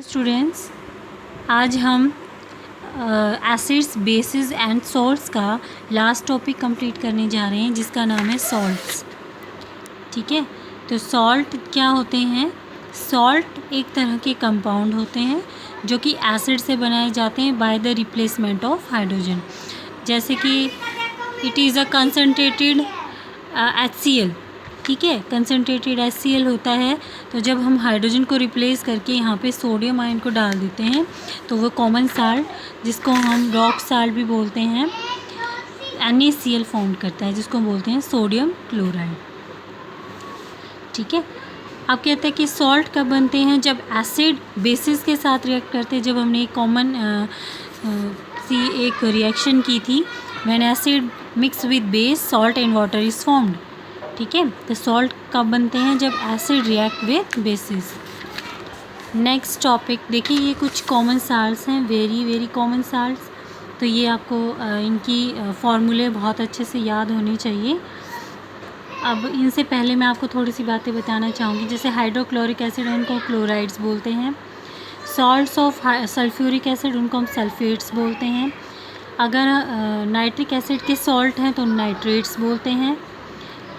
Students, आज हम acids, basis and salts का लास्ट टॉपिक कंप्लीट करने जा रहे हैं, जिसका नाम है सॉल्ट्स। ठीक है, तो सॉल्ट क्या होते हैं? सॉल्ट एक तरह के कंपाउंड होते हैं जो कि एसिड से बनाए जाते हैं by the replacement of hydrogen. जैसे कि it is a concentrated HCl। ठीक है, कंसनट्रेटेड HCl होता है। तो जब हम हाइड्रोजन को रिप्लेस करके यहाँ पे सोडियम आयन को डाल देते हैं तो वो कॉमन साल्ट, जिसको हम रॉक साल्ट भी बोलते हैं, NaCl फॉर्म करता है, जिसको बोलते हैं सोडियम क्लोराइड। ठीक है, अब कहते हैं कि सॉल्ट कब बनते हैं? जब एसिड बेसिस के साथ रिएक्ट करते हैं। जब हमने एक कॉमन एक रिएक्शन की थी, when acid mix with base salt and water is formed. ठीक है, तो सॉल्ट कब बनते हैं? जब acid react with basis. Next topic देखिए, ये कुछ कॉमन साल्ट्स हैं, वेरी कॉमन साल्ट्स। तो ये आपको इनकी फॉर्मूले बहुत अच्छे से याद होने चाहिए। अब इनसे पहले मैं आपको थोड़ी सी बातें बताना चाहूँगी। जैसे हाइड्रोक्लोरिक एसिड, उनको क्लोराइड्स बोलते हैं। सॉल्ट्स ऑफ सल्फ्यूरिक एसिड, उनको हम सल्फेट्स बोलते हैं। अगर नाइट्रिक एसिड के सॉल्ट हैं तो नाइट्रेट्स बोलते हैं।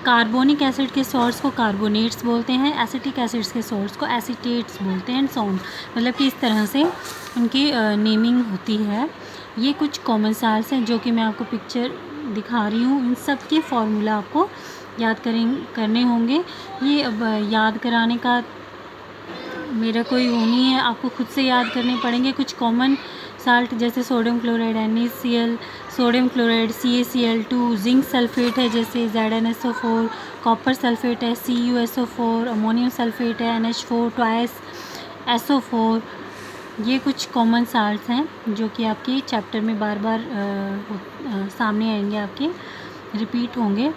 कार्बोनिक एसिड के सॉल्ट्स को कार्बोनेट्स बोलते हैं। एसिटिक एसिड्स के सॉल्ट्स को एसीटेट्स बोलते हैं। सॉल्ट मतलब कि इस तरह से उनकी नेमिंग होती है। ये कुछ कॉमन साल्ट्स हैं जो कि मैं आपको पिक्चर दिखा रही हूँ। इन सब के फॉर्मूला आपको याद करने होंगे। ये अब याद कराने का मेरा कोई वो नहीं है, आपको खुद से याद करने पड़ेंगे। कुछ कॉमन साल्ट जैसे sodium chloride NaCl, sodium chloride CaCl2, zinc sulphate है जैसे ZnSO4, कॉपर सल्फेट है CuSO4, अमोनियम सल्फेट है NH4 ट्वाइस SO4। ये कुछ कॉमन साल्ट्स हैं जो कि आपके चैप्टर में बार बार सामने आएंगे, आपके रिपीट होंगे।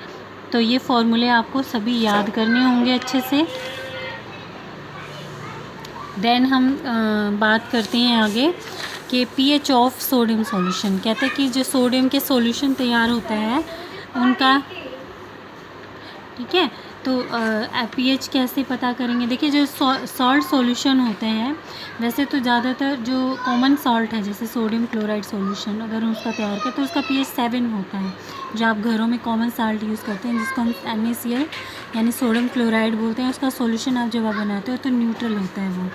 तो ये फॉर्मूले आपको सभी याद करने होंगे अच्छे से। देन हम बात करते हैं आगे कि pH ऑफ सोडियम सॉल्यूशन। कहते हैं कि जो सोडियम के सॉल्यूशन तैयार होता है उनका, ठीक है, तो pH कैसे पता करेंगे? देखिए, जो सॉल्ट सॉल्यूशन होते हैं, वैसे तो ज़्यादातर जो कॉमन सॉल्ट है जैसे सोडियम क्लोराइड सॉल्यूशन, अगर हम उसका तैयार करें तो उसका pH 7 होता है। जो आप घरों में कॉमन सॉल्ट यूज़ करते हैं, जिसको हम NaCl यानी सोडियम क्लोराइड बोलते हैं, उसका सॉल्यूशन आप जब आप बनाते हो तो न्यूट्रल होता है वो,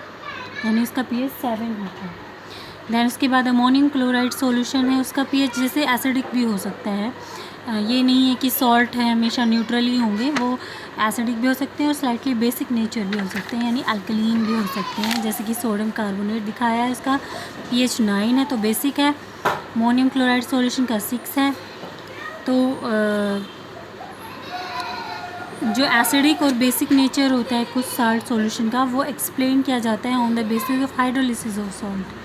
यानी उसका pH 7 होता है। दैन उसके बाद अमोनियम क्लोराइड सॉल्यूशन है, उसका pH जैसे एसिडिक भी हो सकता है। ये नहीं है कि सॉल्ट है हमेशा न्यूट्रल ही होंगे, वो एसिडिक भी हो सकते हैं और स्लाइटली बेसिक नेचर भी हो सकते हैं, यानी अल्कलीन भी हो सकते हैं। जैसे कि सोडियम कार्बोनेट दिखाया है, उसका pH 9 है तो बेसिक है। अमोनियम क्लोराइड सॉल्यूशन का 6 है। तो जो एसिडिक और बेसिक नेचर होता है कुछ साल्ट सॉल्यूशन का, वो एक्सप्लेन किया जाता है on the basis of hydrolysis of salt.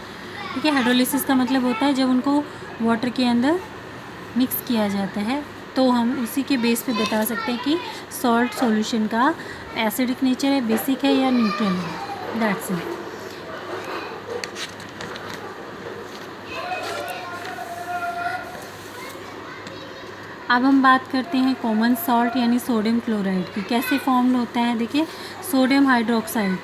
ठीक है, हाइड्रोलिसिस का मतलब होता है जब उनको वाटर के अंदर मिक्स किया जाता है, तो हम उसी के बेस पे बता सकते हैं कि सॉल्ट सॉल्यूशन का एसिडिक नेचर है, बेसिक है या न्यूट्रल है। That's it. अब हम बात करते हैं कॉमन सॉल्ट यानी सोडियम क्लोराइड की। कैसे फॉर्म होता है? देखिए, सोडियम हाइड्रोक्साइड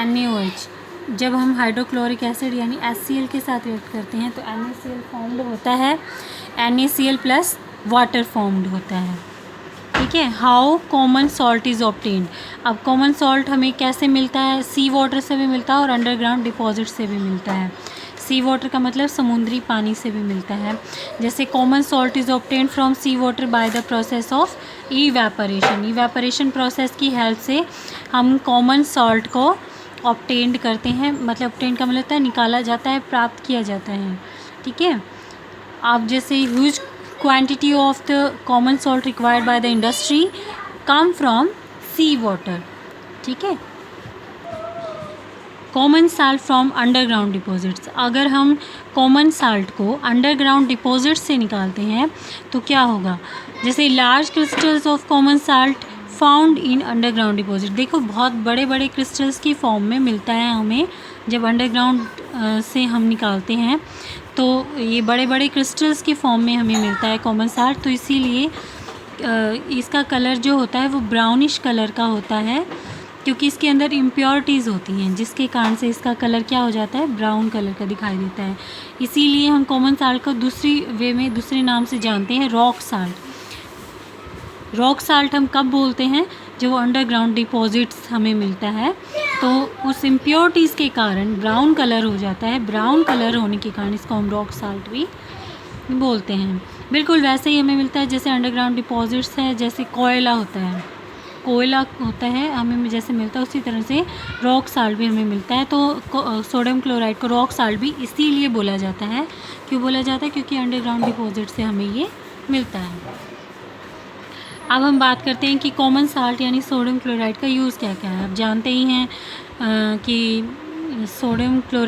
NaOH, जब हम हाइड्रोक्लोरिक एसिड यानी HCl के साथ रिएक्ट करते हैं तो NaCl फॉर्म्ड होता है, NaCl प्लस वाटर फॉर्म्ड होता है। ठीक है, how common salt is obtained. अब कॉमन सॉल्ट हमें कैसे मिलता है? सी वाटर से भी मिलता है और अंडरग्राउंड डिपॉजिट से भी मिलता है। सी वाटर का मतलब समुद्री पानी से भी मिलता है। जैसे common salt is obtained from sea water by the process of evaporation. Evaporation process की हेल्प से हम कॉमन सॉल्ट को ऑब्टेन्ड करते हैं। मतलब ऑब्टेन्ड का मतलब होता है निकाला जाता है, प्राप्त किया जाता है। ठीक है, आप जैसे huge quantity of the common salt required by the industry come from sea water. ठीक है, common salt from underground deposits. अगर हम कॉमन साल्ट को अंडरग्राउंड डिपॉजिट से निकालते हैं तो क्या होगा? जैसे large crystals of common salt found in underground deposit. देखो, बहुत बड़े बड़े क्रिस्टल्स की फॉर्म में मिलता है हमें जब अंडरग्राउंड से हम निकालते हैं, तो ये बड़े बड़े क्रिस्टल्स की फॉर्म में हमें मिलता है कॉमन साल्ट। तो इसीलिए इसका कलर जो होता है वो ब्राउनिश कलर का होता है। क्योंकि इसके अंदर इम्प्योरिटीज़ होती हैं, जिसके कारण से इसका कलर क्या हो जाता है, ब्राउन कलर का दिखाई देता है। इसीलिए हम कॉमन साल्ट को दूसरी वे में दूसरे नाम से जानते हैं, रॉक साल्ट। रॉक साल्ट हम कब बोलते हैं, जो अंडरग्राउंड डिपॉजिट्स हमें मिलता है तो उस इम्प्योरिटीज़ के कारण ब्राउन कलर हो जाता है। ब्राउन कलर होने के कारण इसको हम रॉक साल्ट भी बोलते हैं। बिल्कुल वैसे ही हमें मिलता है जैसे अंडरग्राउंड डिपॉजिट्स है, जैसे कोयला होता है हमें जैसे मिलता है, उसी तरह से रॉक साल्ट भी हमें मिलता है। तो सोडियम क्लोराइड को रॉक साल्ट भी इसीलिए बोला जाता है। क्यों बोला जाता है, क्योंकि अंडरग्राउंड डिपॉजिट से हमें ये मिलता है। अब हम बात करते हैं कि कॉमन साल्ट यानी सोडियम क्लोराइड का यूज़ क्या क्या है। आप जानते ही हैं कि सोडियम क्लोराइड